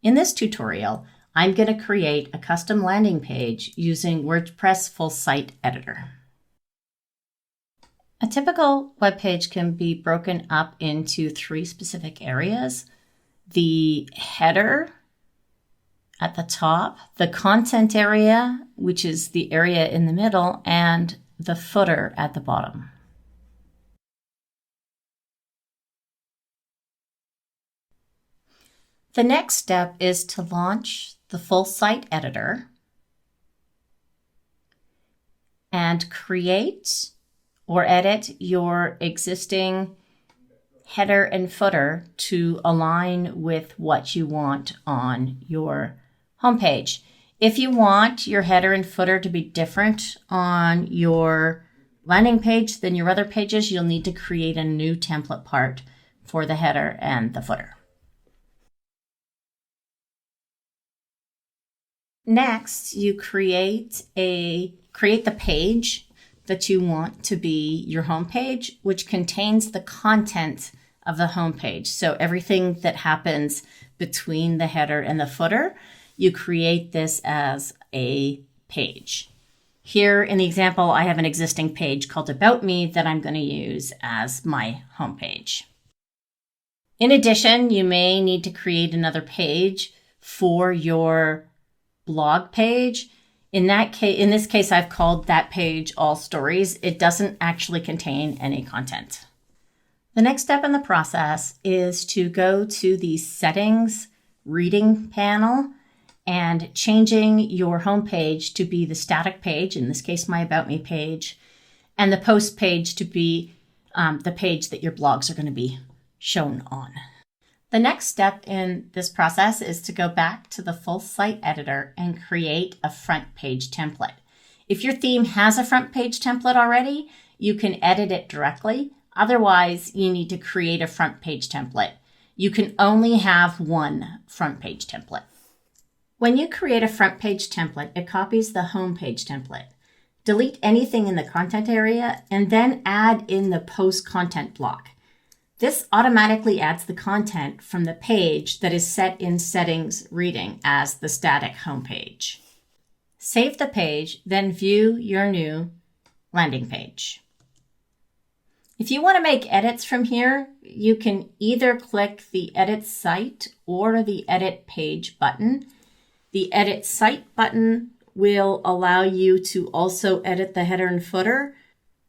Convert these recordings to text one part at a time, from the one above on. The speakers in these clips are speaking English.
In this tutorial, I'm going to create a custom landing page using WordPress Full Site Editor. A typical web page can be broken up into three specific areas: the header at the top, the content area, which is the area in the middle, and the footer at the bottom. The next step is to launch the Full Site Editor and create or edit your existing header and footer to align with what you want on your homepage. If you want your header and footer to be different on your landing page than your other pages, you'll need to create a new template part for the header and the footer. Next, you create the page that you want to be your home page, which contains the content of the home page. So everything that happens between the header and the footer, you create this as a page. Here in the example, I have an existing page called About Me that I'm going to use as my home page. In addition, you may need to create another page for your blog page. In this case, I've called that page All Stories. It doesn't actually contain any content. The next step in the process is to go to the Settings Reading panel and changing your home page to be the static page, in this case, my About Me page, and the post page to be the page that your blogs are going to be shown on. The next step in this process is to go back to the Full Site Editor and create a front page template. If your theme has a front page template already, you can edit it directly. Otherwise, you need to create a front page template. You can only have one front page template. When you create a front page template, it copies the home page template. Delete anything in the content area and then add in the post content block. This automatically adds the content from the page that is set in Settings Reading as the static home page. Save the page, then view your new landing page. If you want to make edits from here, you can either click the Edit Site or the Edit Page button. The Edit Site button will allow you to also edit the header and footer,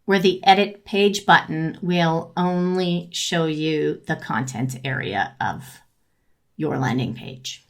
where the Edit Page button will only show you the content area of your landing page.